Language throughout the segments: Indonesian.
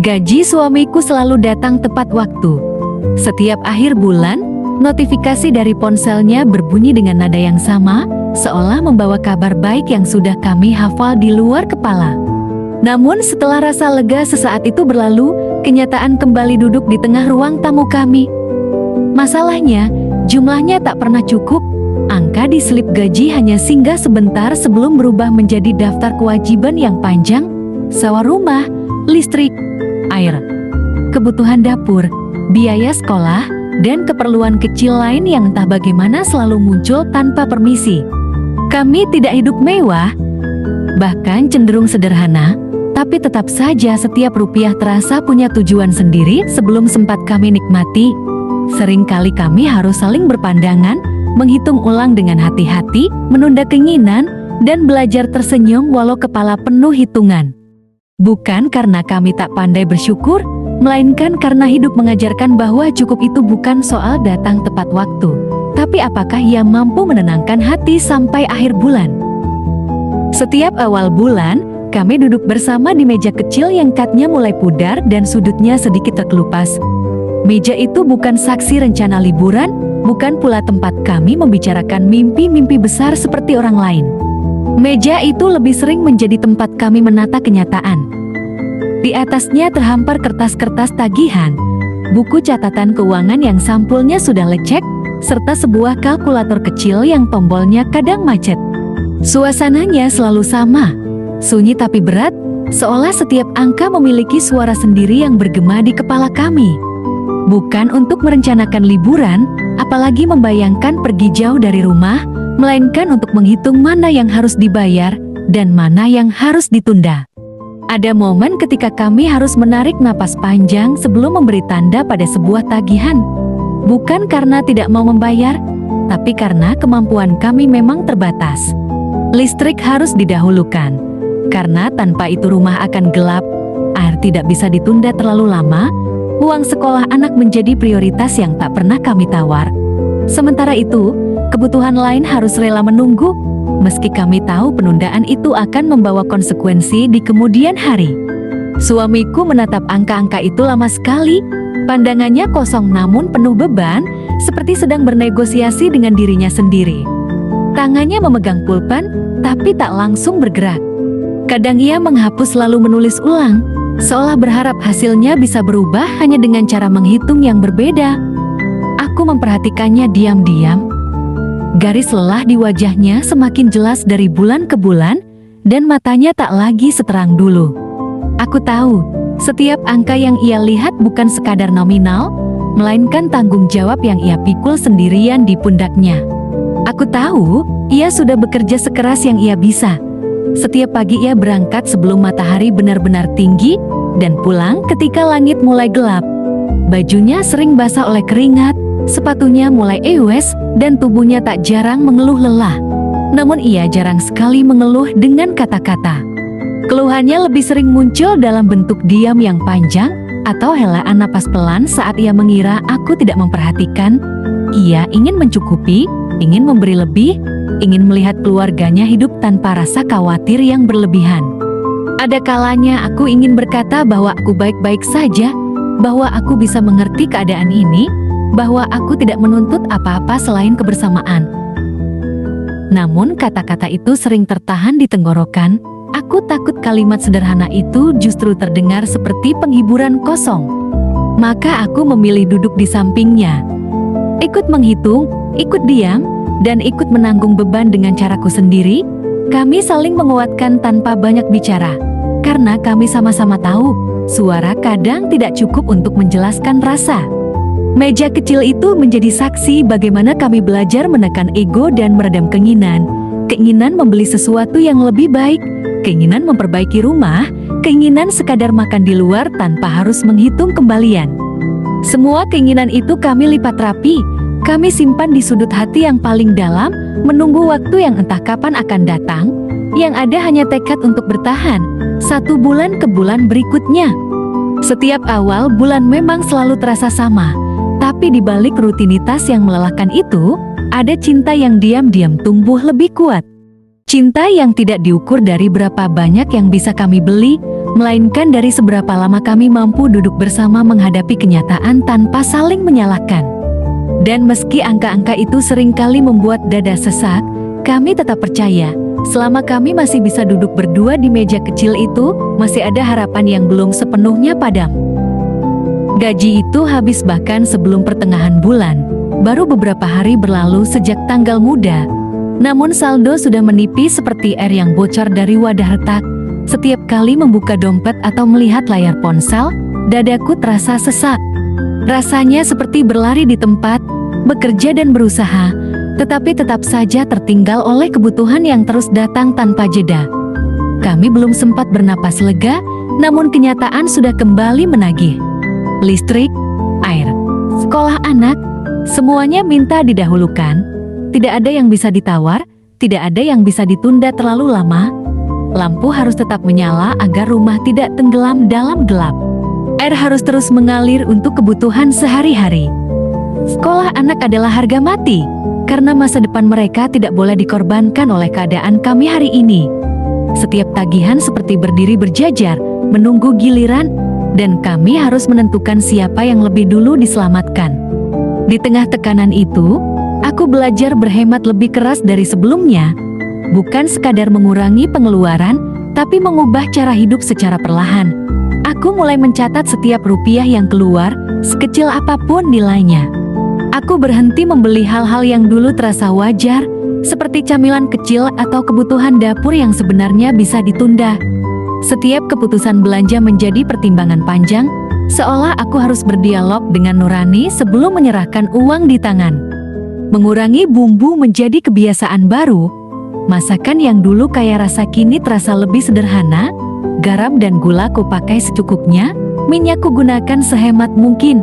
Gaji suamiku selalu datang tepat waktu. Setiap akhir bulan, notifikasi dari ponselnya berbunyi dengan nada yang sama, seolah membawa kabar baik yang sudah kami hafal di luar kepala. Namun setelah rasa lega sesaat itu berlalu, kenyataan kembali duduk di tengah ruang tamu kami. Masalahnya, jumlahnya tak pernah cukup. Angka di slip gaji hanya singgah sebentar sebelum berubah menjadi daftar kewajiban yang panjang, sewa rumah, listrik, air, kebutuhan dapur, biaya sekolah, dan keperluan kecil lain yang entah bagaimana selalu muncul tanpa permisi. Kami tidak hidup mewah, bahkan cenderung sederhana, tapi tetap saja setiap rupiah terasa punya tujuan sendiri sebelum sempat kami nikmati. Seringkali kami harus saling berpandangan, menghitung ulang dengan hati-hati, menunda keinginan, dan belajar tersenyum walau kepala penuh hitungan. Bukan karena kami tak pandai bersyukur, melainkan karena hidup mengajarkan bahwa cukup itu bukan soal datang tepat waktu, tapi apakah ia mampu menenangkan hati sampai akhir bulan. Setiap awal bulan, kami duduk bersama di meja kecil yang katnya mulai pudar dan sudutnya sedikit terkelupas. Meja itu bukan saksi rencana liburan, bukan pula tempat kami membicarakan mimpi-mimpi besar seperti orang lain. Meja itu lebih sering menjadi tempat kami menata kenyataan. Di atasnya terhampar kertas-kertas tagihan, buku catatan keuangan yang sampulnya sudah lecek, serta sebuah kalkulator kecil yang tombolnya kadang macet. Suasananya selalu sama, sunyi tapi berat, seolah setiap angka memiliki suara sendiri yang bergema di kepala kami. Bukan untuk merencanakan liburan, apalagi membayangkan pergi jauh dari rumah, melainkan untuk menghitung mana yang harus dibayar dan mana yang harus ditunda. Ada momen ketika kami harus menarik napas panjang sebelum memberi tanda pada sebuah tagihan. Bukan karena tidak mau membayar, tapi karena kemampuan kami memang terbatas. Listrik harus didahulukan, karena tanpa itu rumah akan gelap, air tidak bisa ditunda terlalu lama, uang sekolah anak menjadi prioritas yang tak pernah kami tawar. Sementara itu, kebutuhan lain harus rela menunggu, meski kami tahu penundaan itu akan membawa konsekuensi di kemudian hari. Suamiku menatap angka-angka itu lama sekali, pandangannya kosong namun penuh beban, seperti sedang bernegosiasi dengan dirinya sendiri. Tangannya memegang pulpen, tapi tak langsung bergerak. Kadang ia menghapus lalu menulis ulang, seolah berharap hasilnya bisa berubah hanya dengan cara menghitung yang berbeda. Aku memperhatikannya diam-diam. Garis lelah di wajahnya semakin jelas dari bulan ke bulan, dan matanya tak lagi seterang dulu. Aku tahu, setiap angka yang ia lihat bukan sekadar nominal, melainkan tanggung jawab yang ia pikul sendirian di pundaknya. Aku tahu, ia sudah bekerja sekeras yang ia bisa. Setiap pagi ia berangkat sebelum matahari benar-benar tinggi, dan pulang ketika langit mulai gelap. Bajunya sering basah oleh keringat, sepatunya mulai ewes, dan tubuhnya tak jarang mengeluh lelah. Namun ia jarang sekali mengeluh dengan kata-kata. Keluhannya lebih sering muncul dalam bentuk diam yang panjang, atau helaan napas pelan saat ia mengira aku tidak memperhatikan. Ia ingin mencukupi, ingin memberi lebih, ingin melihat keluarganya hidup tanpa rasa khawatir yang berlebihan. Ada kalanya aku ingin berkata bahwa aku baik-baik saja, bahwa aku bisa mengerti keadaan ini, bahwa aku tidak menuntut apa-apa selain kebersamaan. Namun kata-kata itu sering tertahan di tenggorokan. Aku takut kalimat sederhana itu justru terdengar seperti penghiburan kosong. Maka aku memilih duduk di sampingnya. Ikut menghitung, ikut diam, dan ikut menanggung beban dengan caraku sendiri. Kami saling menguatkan tanpa banyak bicara. Karena kami sama-sama tahu, suara kadang tidak cukup untuk menjelaskan rasa. Meja kecil itu menjadi saksi bagaimana kami belajar menekan ego dan meredam keinginan. Keinginan membeli sesuatu yang lebih baik, keinginan memperbaiki rumah, keinginan sekadar makan di luar tanpa harus menghitung kembalian. Semua keinginan itu kami lipat rapi, kami simpan di sudut hati yang paling dalam, menunggu waktu yang entah kapan akan datang, yang ada hanya tekad untuk bertahan, satu bulan ke bulan berikutnya. Setiap awal bulan memang selalu terasa sama, tapi di balik rutinitas yang melelahkan itu, ada cinta yang diam-diam tumbuh lebih kuat. Cinta yang tidak diukur dari berapa banyak yang bisa kami beli, melainkan dari seberapa lama kami mampu duduk bersama menghadapi kenyataan tanpa saling menyalahkan. Dan meski angka-angka itu seringkali membuat dada sesak, kami tetap percaya, selama kami masih bisa duduk berdua di meja kecil itu, masih ada harapan yang belum sepenuhnya padam. Gaji itu habis bahkan sebelum pertengahan bulan. Baru beberapa hari berlalu sejak tanggal muda. Namun saldo sudah menipis seperti air yang bocor dari wadah retak. Setiap kali membuka dompet atau melihat layar ponsel, dadaku terasa sesak. Rasanya seperti berlari di tempat, bekerja dan berusaha, tetapi tetap saja tertinggal oleh kebutuhan yang terus datang tanpa jeda. Kami belum sempat bernapas lega, namun kenyataan sudah kembali menagih. Listrik, air, sekolah anak, semuanya minta didahulukan. Tidak ada yang bisa ditawar, tidak ada yang bisa ditunda terlalu lama. Lampu harus tetap menyala agar rumah tidak tenggelam dalam gelap. Air harus terus mengalir untuk kebutuhan sehari-hari. Sekolah anak adalah harga mati, karena masa depan mereka tidak boleh dikorbankan oleh keadaan kami hari ini. Setiap tagihan seperti berdiri berjajar, menunggu giliran, dan kami harus menentukan siapa yang lebih dulu diselamatkan. Di tengah tekanan itu, aku belajar berhemat lebih keras dari sebelumnya. Bukan sekadar mengurangi pengeluaran, tapi mengubah cara hidup secara perlahan. Aku mulai mencatat setiap rupiah yang keluar, sekecil apapun nilainya. Aku berhenti membeli hal-hal yang dulu terasa wajar, seperti camilan kecil atau kebutuhan dapur yang sebenarnya bisa ditunda. Setiap keputusan belanja menjadi pertimbangan panjang, seolah aku harus berdialog dengan nurani sebelum menyerahkan uang di tangan. Mengurangi bumbu menjadi kebiasaan baru. Masakan yang dulu kaya rasa kini terasa lebih sederhana. Garam dan gula ku pakai secukupnya, minyak ku gunakan sehemat mungkin.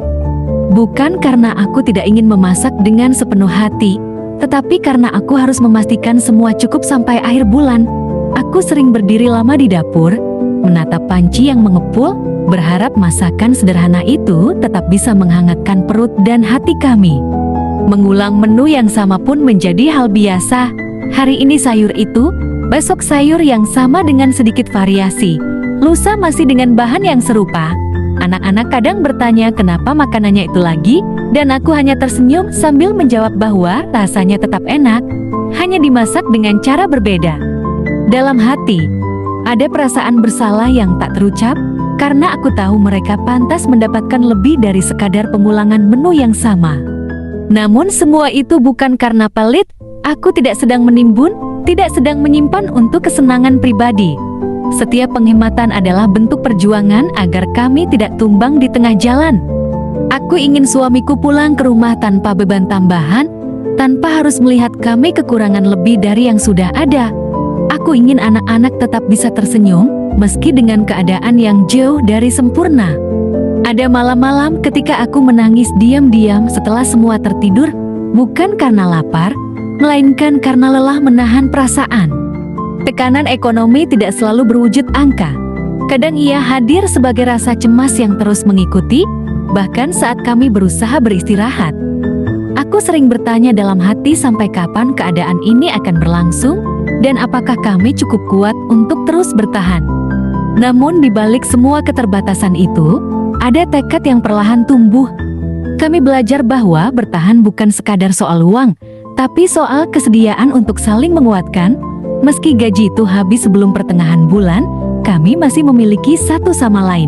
Bukan karena aku tidak ingin memasak dengan sepenuh hati, tetapi karena aku harus memastikan semua cukup sampai akhir bulan. Aku sering berdiri lama di dapur, menatap panci yang mengepul, berharap masakan sederhana itu tetap bisa menghangatkan perut dan hati kami. Mengulang menu yang sama pun menjadi hal biasa. Hari ini sayur itu, besok sayur yang sama dengan sedikit variasi, lusa masih dengan bahan yang serupa. Anak-anak kadang bertanya kenapa makanannya itu lagi, dan aku hanya tersenyum sambil menjawab bahwa rasanya tetap enak, hanya dimasak dengan cara berbeda. Dalam hati, ada perasaan bersalah yang tak terucap, karena aku tahu mereka pantas mendapatkan lebih dari sekadar pengulangan menu yang sama. Namun semua itu bukan karena pelit, aku tidak sedang menimbun, tidak sedang menyimpan untuk kesenangan pribadi. Setiap penghematan adalah bentuk perjuangan agar kami tidak tumbang di tengah jalan. Aku ingin suamiku pulang ke rumah tanpa beban tambahan, tanpa harus melihat kami kekurangan lebih dari yang sudah ada. Aku ingin anak-anak tetap bisa tersenyum, meski dengan keadaan yang jauh dari sempurna. Ada malam-malam ketika aku menangis diam-diam setelah semua tertidur, bukan karena lapar, melainkan karena lelah menahan perasaan. Tekanan ekonomi tidak selalu berwujud angka. Kadang ia hadir sebagai rasa cemas yang terus mengikuti, bahkan saat kami berusaha beristirahat. Aku sering bertanya dalam hati sampai kapan keadaan ini akan berlangsung, dan apakah kami cukup kuat untuk terus bertahan. Namun di balik semua keterbatasan itu, ada tekad yang perlahan tumbuh. Kami belajar bahwa bertahan bukan sekadar soal uang, tapi soal kesediaan untuk saling menguatkan. Meski gaji itu habis sebelum pertengahan bulan, kami masih memiliki satu sama lain.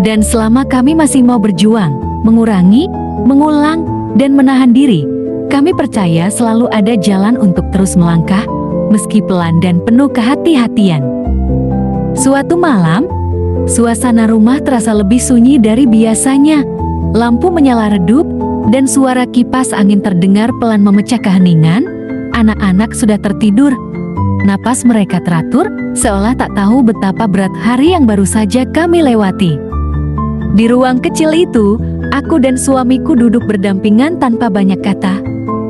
Dan selama kami masih mau berjuang, mengurangi, mengulang, dan menahan diri, kami percaya selalu ada jalan untuk terus melangkah, meski pelan dan penuh kehati-hatian. Suatu malam, suasana rumah terasa lebih sunyi dari biasanya. Lampu menyala redup, dan suara kipas angin terdengar pelan memecah keheningan. Anak-anak sudah tertidur. Napas mereka teratur, seolah tak tahu betapa berat hari yang baru saja kami lewati. Di ruang kecil itu, aku dan suamiku duduk berdampingan tanpa banyak kata.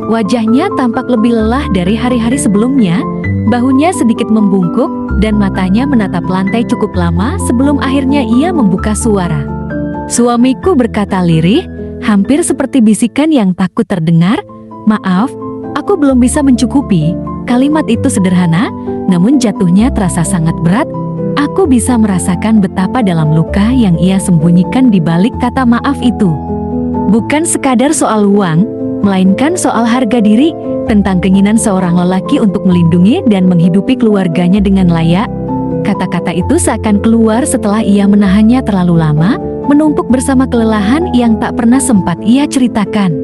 Wajahnya tampak lebih lelah dari hari-hari sebelumnya, bahunya sedikit membungkuk, dan matanya menatap lantai cukup lama sebelum akhirnya ia membuka suara. Suamiku berkata lirih, hampir seperti bisikan yang takut terdengar, "Maaf, aku belum bisa mencukupi." Kalimat itu sederhana, namun jatuhnya terasa sangat berat. aku bisa merasakan betapa dalam luka yang ia sembunyikan di balik kata maaf itu. Bukan sekadar soal uang, melainkan soal harga diri, tentang keinginan seorang lelaki untuk melindungi dan menghidupi keluarganya dengan layak. Kata-kata itu seakan keluar setelah ia menahannya terlalu lama, menumpuk bersama kelelahan yang tak pernah sempat ia ceritakan.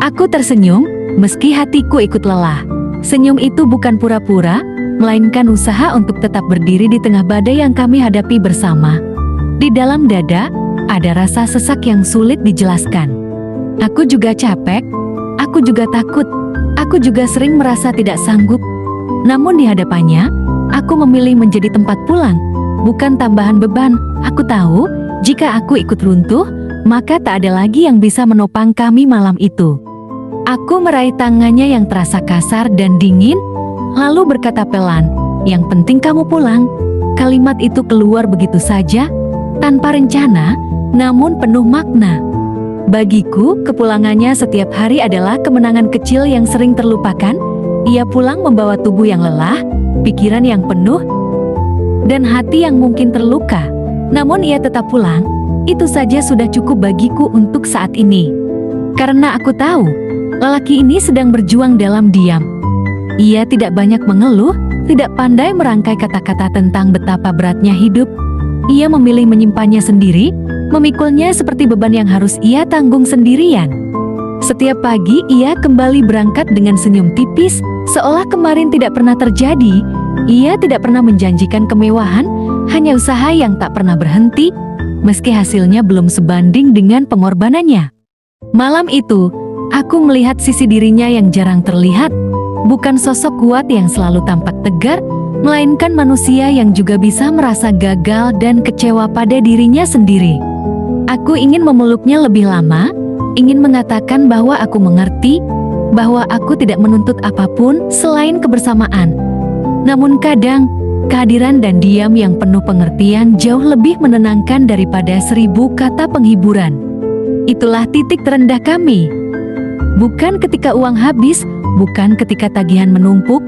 Aku tersenyum, meski hatiku ikut lelah. Senyum itu bukan pura-pura, melainkan usaha untuk tetap berdiri di tengah badai yang kami hadapi bersama. Di dalam dada, ada rasa sesak yang sulit dijelaskan. Aku juga capek, aku juga takut, aku juga sering merasa tidak sanggup. Namun di hadapannya, aku memilih menjadi tempat pulang, bukan tambahan beban. Aku tahu, jika aku ikut runtuh, maka tak ada lagi yang bisa menopang kami malam itu. Aku meraih tangannya yang terasa kasar dan dingin, lalu berkata pelan, "Yang penting kamu pulang." Kalimat itu keluar begitu saja, tanpa rencana, namun penuh makna. Bagiku, kepulangannya setiap hari adalah kemenangan kecil yang sering terlupakan. Ia pulang membawa tubuh yang lelah, pikiran yang penuh, dan hati yang mungkin terluka. Namun ia tetap pulang. Itu saja sudah cukup bagiku untuk saat ini. Karena aku tahu, lelaki ini sedang berjuang dalam diam. Ia tidak banyak mengeluh, tidak pandai merangkai kata-kata tentang betapa beratnya hidup. Ia memilih menyimpannya sendiri, memikulnya seperti beban yang harus ia tanggung sendirian. Setiap pagi ia kembali berangkat dengan senyum tipis, seolah kemarin tidak pernah terjadi. Ia tidak pernah menjanjikan kemewahan, hanya usaha yang tak pernah berhenti, meski hasilnya belum sebanding dengan pengorbanannya. Malam itu, aku melihat sisi dirinya yang jarang terlihat, bukan sosok kuat yang selalu tampak tegar, melainkan manusia yang juga bisa merasa gagal dan kecewa pada dirinya sendiri. Aku ingin memeluknya lebih lama, ingin mengatakan bahwa aku mengerti, bahwa aku tidak menuntut apapun selain kebersamaan. Namun kadang, kehadiran dan diam yang penuh pengertian jauh lebih menenangkan daripada 1000 kata penghiburan. Itulah titik terendah kami. Bukan ketika uang habis, bukan ketika tagihan menumpuk,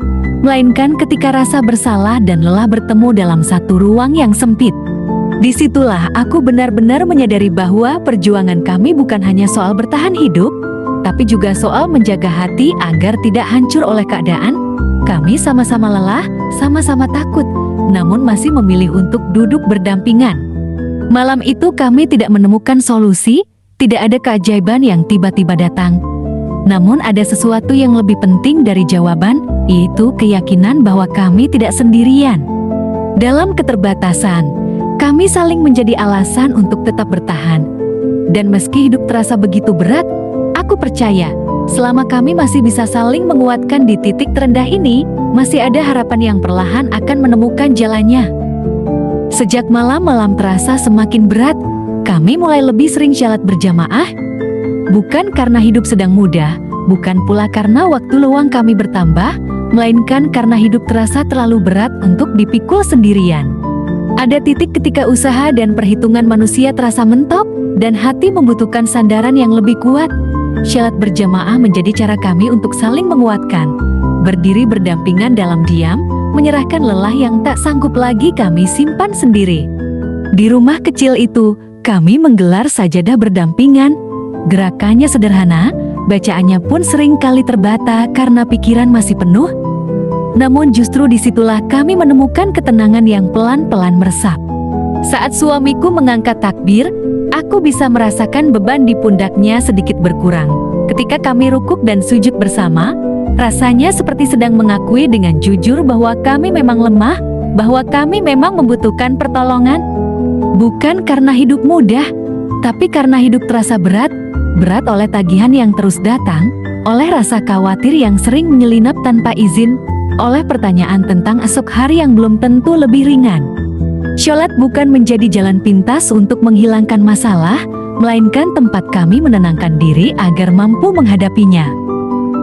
melainkan ketika rasa bersalah dan lelah bertemu dalam satu ruang yang sempit. Disitulah aku benar-benar menyadari bahwa perjuangan kami bukan hanya soal bertahan hidup, tapi juga soal menjaga hati agar tidak hancur oleh keadaan. Kami sama-sama lelah, sama-sama takut, namun masih memilih untuk duduk berdampingan. Malam itu kami tidak menemukan solusi, tidak ada keajaiban yang tiba-tiba datang. Namun ada sesuatu yang lebih penting dari jawaban, yaitu keyakinan bahwa kami tidak sendirian. Dalam keterbatasan, kami saling menjadi alasan untuk tetap bertahan. Dan meski hidup terasa begitu berat, aku percaya, selama kami masih bisa saling menguatkan di titik terendah ini, masih ada harapan yang perlahan akan menemukan jalannya. Sejak malam-malam terasa semakin berat, kami mulai lebih sering salat berjamaah. Bukan karena hidup sedang mudah, bukan pula karena waktu luang kami bertambah, melainkan karena hidup terasa terlalu berat untuk dipikul sendirian. Ada titik ketika usaha dan perhitungan manusia terasa mentok, dan hati membutuhkan sandaran yang lebih kuat. Salat berjamaah menjadi cara kami untuk saling menguatkan, berdiri berdampingan dalam diam, menyerahkan lelah yang tak sanggup lagi kami simpan sendiri. Di rumah kecil itu, kami menggelar sajadah berdampingan. Gerakannya sederhana, bacaannya pun sering kali terbata karena pikiran masih penuh. Namun justru disitulah kami menemukan ketenangan yang pelan-pelan meresap. Saat suamiku mengangkat takbir, aku bisa merasakan beban di pundaknya sedikit berkurang. Ketika kami rukuk dan sujud bersama, rasanya seperti sedang mengakui dengan jujur bahwa kami memang lemah, bahwa kami memang membutuhkan pertolongan. Bukan karena hidup mudah, tapi karena hidup terasa berat, berat oleh tagihan yang terus datang, oleh rasa khawatir yang sering menyelinap tanpa izin, oleh pertanyaan tentang esok hari yang belum tentu lebih ringan. Salat bukan menjadi jalan pintas untuk menghilangkan masalah, melainkan tempat kami menenangkan diri agar mampu menghadapinya.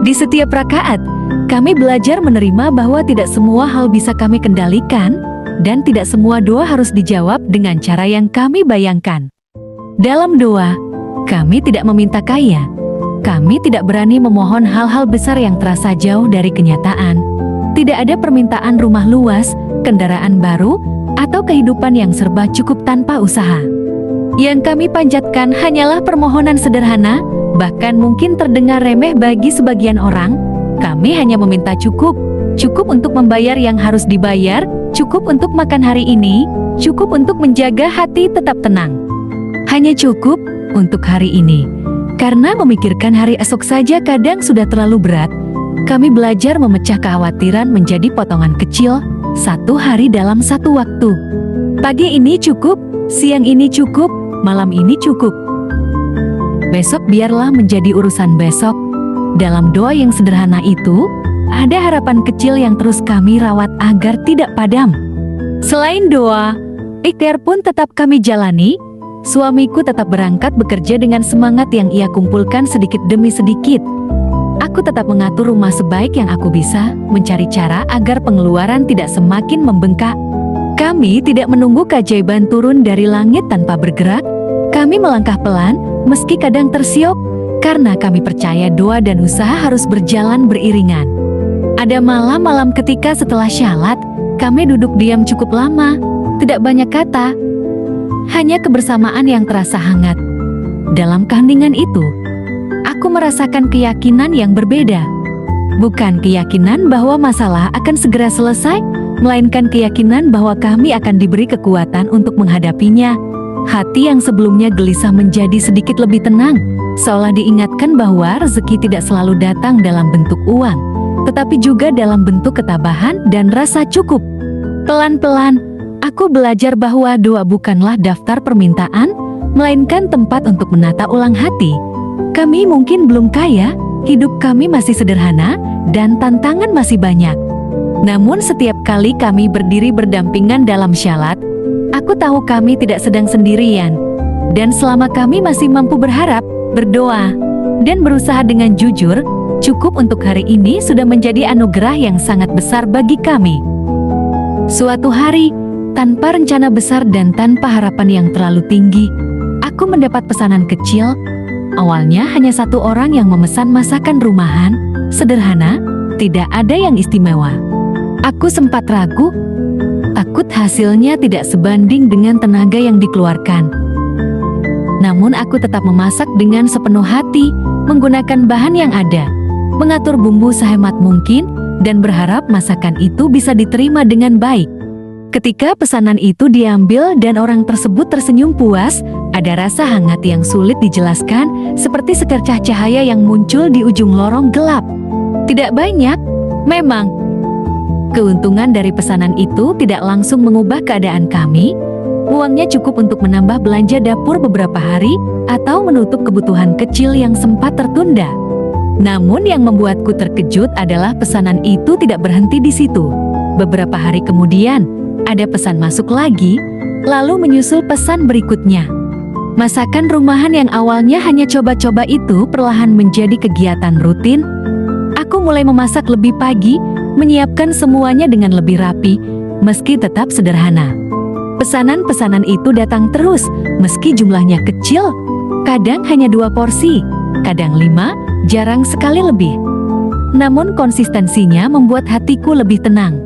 Di setiap rakaat, kami belajar menerima bahwa tidak semua hal bisa kami kendalikan, dan tidak semua doa harus dijawab dengan cara yang kami bayangkan. Dalam doa, kami tidak meminta kaya. Kami tidak berani memohon hal-hal besar yang terasa jauh dari kenyataan. Tidak ada permintaan rumah luas, kendaraan baru, atau kehidupan yang serba cukup tanpa usaha. Yang kami panjatkan hanyalah permohonan sederhana, bahkan mungkin terdengar remeh bagi sebagian orang. Kami hanya meminta cukup untuk membayar yang harus dibayar, cukup untuk makan hari ini, cukup untuk menjaga hati tetap tenang. Hanya cukup untuk hari ini. Karena memikirkan hari esok saja kadang sudah terlalu berat, kami belajar memecah kekhawatiran menjadi potongan kecil, satu hari dalam satu waktu. Pagi ini cukup, siang ini cukup, malam ini cukup. Besok biarlah menjadi urusan besok. Dalam doa yang sederhana itu, ada harapan kecil yang terus kami rawat agar tidak padam. Selain doa, ikhtiar pun tetap kami jalani. Suamiku tetap berangkat bekerja dengan semangat yang ia kumpulkan sedikit demi sedikit. Aku tetap mengatur rumah sebaik yang aku bisa, mencari cara agar pengeluaran tidak semakin membengkak. Kami tidak menunggu keajaiban turun dari langit tanpa bergerak. Kami melangkah pelan, meski kadang tersiok, karena kami percaya doa dan usaha harus berjalan beriringan. Ada malam-malam ketika setelah syalat, kami duduk diam cukup lama, tidak banyak kata, hanya kebersamaan yang terasa hangat. Dalam keheningan itu, aku merasakan keyakinan yang berbeda. Bukan keyakinan bahwa masalah akan segera selesai, melainkan keyakinan bahwa kami akan diberi kekuatan untuk menghadapinya. Hati yang sebelumnya gelisah menjadi sedikit lebih tenang, seolah diingatkan bahwa rezeki tidak selalu datang dalam bentuk uang, tetapi juga dalam bentuk ketabahan dan rasa cukup. Pelan-pelan, aku belajar bahwa doa bukanlah daftar permintaan, melainkan tempat untuk menata ulang hati. Kami mungkin belum kaya, hidup kami masih sederhana, dan tantangan masih banyak. Namun setiap kali kami berdiri berdampingan dalam syalat, aku tahu kami tidak sedang sendirian. Dan selama kami masih mampu berharap, berdoa, dan berusaha dengan jujur, cukup untuk hari ini sudah menjadi anugerah yang sangat besar bagi kami. Suatu hari, tanpa rencana besar dan tanpa harapan yang terlalu tinggi, aku mendapat pesanan kecil. Awalnya hanya satu orang yang memesan masakan rumahan, sederhana, tidak ada yang istimewa. Aku sempat ragu, takut hasilnya tidak sebanding dengan tenaga yang dikeluarkan. Namun aku tetap memasak dengan sepenuh hati, menggunakan bahan yang ada, mengatur bumbu sehemat mungkin, dan berharap masakan itu bisa diterima dengan baik. Ketika pesanan itu diambil dan orang tersebut tersenyum puas, ada rasa hangat yang sulit dijelaskan, seperti secercah cahaya yang muncul di ujung lorong gelap. Tidak banyak, memang. Keuntungan dari pesanan itu tidak langsung mengubah keadaan kami. Uangnya cukup untuk menambah belanja dapur beberapa hari atau menutup kebutuhan kecil yang sempat tertunda. Namun yang membuatku terkejut adalah pesanan itu tidak berhenti di situ. Beberapa hari kemudian, ada pesan masuk lagi, lalu menyusul pesan berikutnya. Masakan rumahan yang awalnya hanya coba-coba itu perlahan menjadi kegiatan rutin. Aku mulai memasak lebih pagi, menyiapkan semuanya dengan lebih rapi, meski tetap sederhana. Pesanan-pesanan itu datang terus, meski jumlahnya kecil, kadang hanya 2 porsi, kadang 5, jarang sekali lebih. Namun konsistensinya membuat hatiku lebih tenang.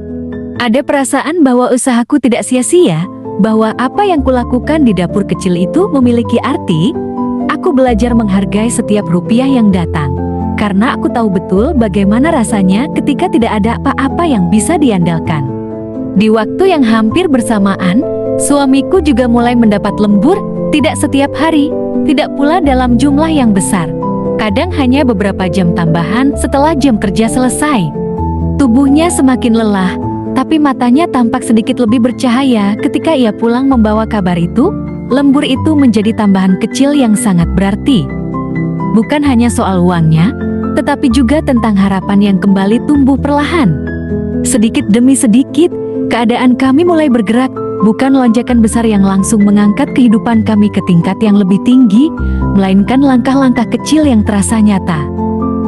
Ada perasaan bahwa usahaku tidak sia-sia, bahwa apa yang kulakukan di dapur kecil itu memiliki arti. Aku belajar menghargai setiap rupiah yang datang, karena aku tahu betul bagaimana rasanya ketika tidak ada apa-apa yang bisa diandalkan. Di waktu yang hampir bersamaan, suamiku juga mulai mendapat lembur, tidak setiap hari, tidak pula dalam jumlah yang besar. Kadang hanya beberapa jam tambahan setelah jam kerja selesai. Tubuhnya semakin lelah, tapi matanya tampak sedikit lebih bercahaya ketika ia pulang membawa kabar itu. Lembur itu menjadi tambahan kecil yang sangat berarti. Bukan hanya soal uangnya, tetapi juga tentang harapan yang kembali tumbuh perlahan. Sedikit demi sedikit, keadaan kami mulai bergerak, bukan lonjakan besar yang langsung mengangkat kehidupan kami ke tingkat yang lebih tinggi, melainkan langkah-langkah kecil yang terasa nyata.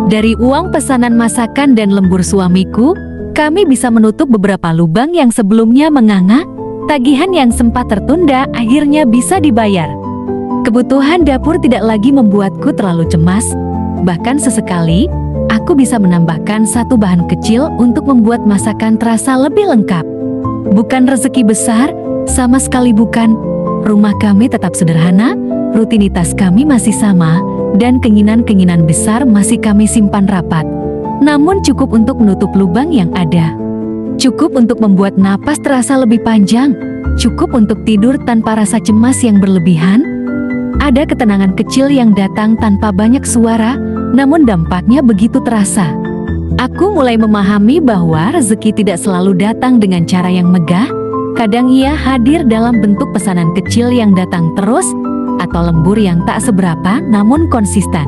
Dari uang pesanan masakan dan lembur suamiku, kami bisa menutup beberapa lubang yang sebelumnya menganga. Tagihan yang sempat tertunda akhirnya bisa dibayar. Kebutuhan dapur tidak lagi membuatku terlalu cemas. Bahkan sesekali, aku bisa menambahkan satu bahan kecil untuk membuat masakan terasa lebih lengkap. Bukan rezeki besar, Sama sekali bukan. Rumah kami tetap sederhana, rutinitas kami masih sama, dan keinginan-keinginan besar masih kami simpan rapat. Namun cukup untuk menutup lubang yang ada. Cukup untuk membuat napas terasa lebih panjang. Cukup untuk tidur tanpa rasa cemas yang berlebihan. Ada ketenangan kecil yang datang tanpa banyak suara, namun dampaknya begitu terasa. Aku mulai memahami bahwa rezeki tidak selalu datang dengan cara yang megah. Kadang ia hadir dalam bentuk pesanan kecil yang datang terus, atau lembur yang tak seberapa namun konsisten.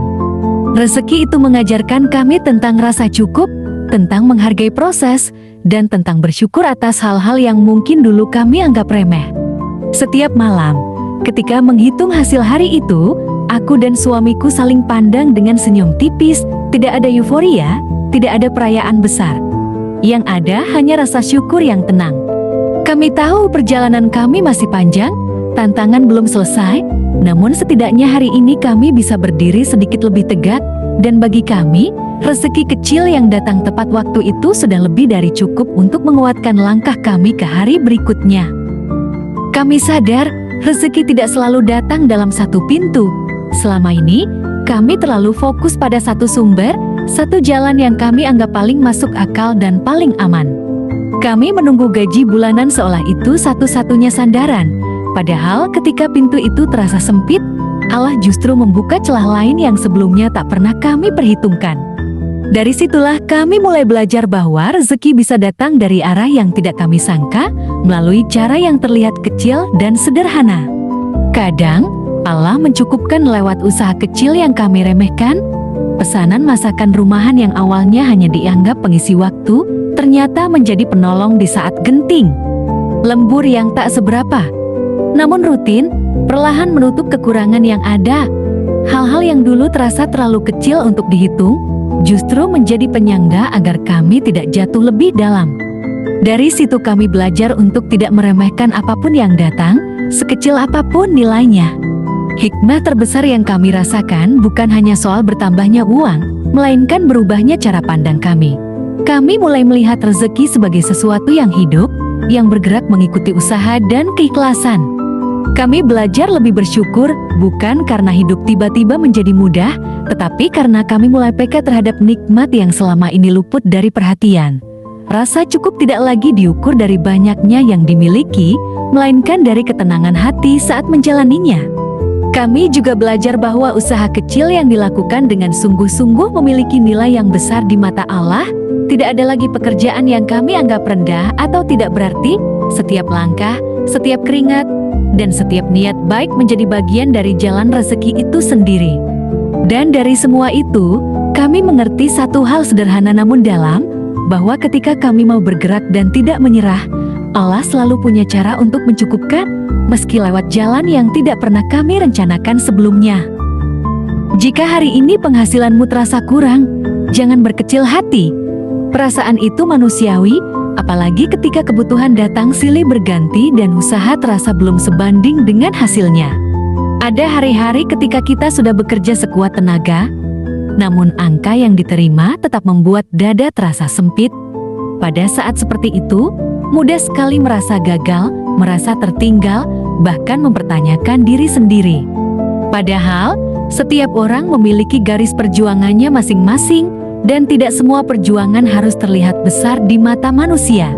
Rezeki itu mengajarkan kami tentang rasa cukup, tentang menghargai proses, dan tentang bersyukur atas hal-hal yang mungkin dulu kami anggap remeh. Setiap malam, ketika menghitung hasil hari itu, aku dan suamiku saling pandang dengan senyum tipis. Tidak ada euforia, tidak ada perayaan besar. Yang ada hanya rasa syukur yang tenang. Kami tahu perjalanan kami masih panjang, tantangan belum selesai, namun setidaknya hari ini kami bisa berdiri sedikit lebih tegak, dan bagi kami, rezeki kecil yang datang tepat waktu itu sudah lebih dari cukup untuk menguatkan langkah kami ke hari berikutnya. Kami sadar, rezeki tidak selalu datang dalam satu pintu. Selama ini, kami terlalu fokus pada satu sumber, satu jalan yang kami anggap paling masuk akal dan paling aman. Kami menunggu gaji bulanan seolah itu satu-satunya sandaran. Padahal ketika pintu itu terasa sempit, Allah justru membuka celah lain yang sebelumnya tak pernah kami perhitungkan. Dari situlah kami mulai belajar bahwa rezeki bisa datang dari arah yang tidak kami sangka, melalui cara yang terlihat kecil dan sederhana. Kadang, Allah mencukupkan lewat usaha kecil yang kami remehkan. Pesanan masakan rumahan yang awalnya hanya dianggap pengisi waktu, ternyata menjadi penolong di saat genting. Lembur yang tak seberapa, namun rutin, perlahan menutup kekurangan yang ada. Hal-hal yang dulu terasa terlalu kecil untuk dihitung, justru menjadi penyangga agar kami tidak jatuh lebih dalam. Dari situ kami belajar untuk tidak meremehkan apapun yang datang, sekecil apapun nilainya. Hikmah terbesar yang kami rasakan bukan hanya soal bertambahnya uang, melainkan berubahnya cara pandang kami. Kami mulai melihat rezeki sebagai sesuatu yang hidup, yang bergerak mengikuti usaha dan keikhlasan. Kami belajar lebih bersyukur, bukan karena hidup tiba-tiba menjadi mudah, tetapi karena kami mulai peka terhadap nikmat yang selama ini luput dari perhatian. Rasa cukup tidak lagi diukur dari banyaknya yang dimiliki, melainkan dari ketenangan hati saat menjalaninya. Kami juga belajar bahwa usaha kecil yang dilakukan dengan sungguh-sungguh memiliki nilai yang besar di mata Allah. Tidak ada lagi pekerjaan yang kami anggap rendah atau tidak berarti. Setiap langkah, setiap keringat, dan setiap niat baik menjadi bagian dari jalan rezeki itu sendiri. Dan dari semua itu, kami mengerti satu hal sederhana namun dalam, bahwa ketika kami mau bergerak dan tidak menyerah, Allah selalu punya cara untuk mencukupkan, meski lewat jalan yang tidak pernah kami rencanakan sebelumnya. Jika hari ini penghasilanmu terasa kurang, jangan berkecil hati. Perasaan itu manusiawi, apalagi ketika kebutuhan datang silih berganti dan usaha terasa belum sebanding dengan hasilnya. Ada hari-hari ketika kita sudah bekerja sekuat tenaga, namun angka yang diterima tetap membuat dada terasa sempit. Pada saat seperti itu, mudah sekali merasa gagal, merasa tertinggal, bahkan mempertanyakan diri sendiri. Padahal, setiap orang memiliki garis perjuangannya masing-masing, dan tidak semua perjuangan harus terlihat besar di mata manusia.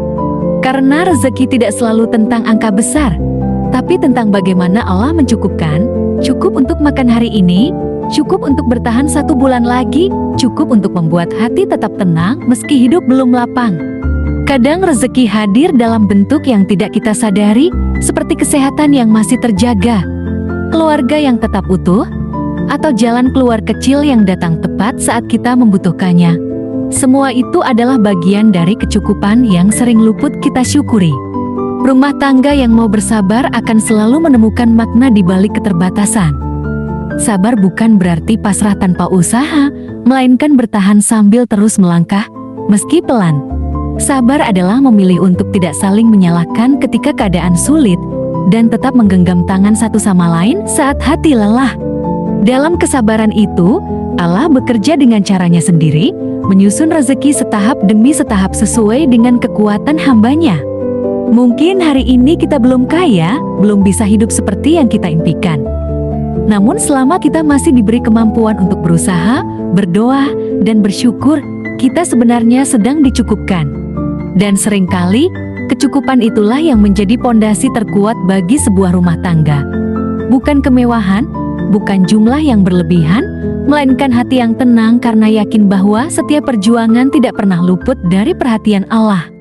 Karena rezeki tidak selalu tentang angka besar, tapi tentang bagaimana Allah mencukupkan, cukup untuk makan hari ini, cukup untuk bertahan 1 bulan lagi, cukup untuk membuat hati tetap tenang meski hidup belum lapang. Kadang rezeki hadir dalam bentuk yang tidak kita sadari, seperti kesehatan yang masih terjaga, keluarga yang tetap utuh, atau jalan keluar kecil yang datang tepat saat kita membutuhkannya. Semua itu adalah bagian dari kecukupan yang sering luput kita syukuri. Rumah tangga yang mau bersabar akan selalu menemukan makna di balik keterbatasan. Sabar bukan berarti pasrah tanpa usaha, melainkan bertahan sambil terus melangkah, meski pelan. Sabar adalah memilih untuk tidak saling menyalahkan ketika keadaan sulit, dan tetap menggenggam tangan satu sama lain saat hati lelah. Dalam kesabaran itu, Allah bekerja dengan caranya sendiri, menyusun rezeki setahap demi setahap sesuai dengan kekuatan hamba-Nya. Mungkin hari ini kita belum kaya, belum bisa hidup seperti yang kita impikan. Namun selama kita masih diberi kemampuan untuk berusaha, berdoa, dan bersyukur, kita sebenarnya sedang dicukupkan. Dan seringkali, kecukupan itulah yang menjadi pondasi terkuat bagi sebuah rumah tangga. Bukan kemewahan, bukan jumlah yang berlebihan, melainkan hati yang tenang karena yakin bahwa setiap perjuangan tidak pernah luput dari perhatian Allah.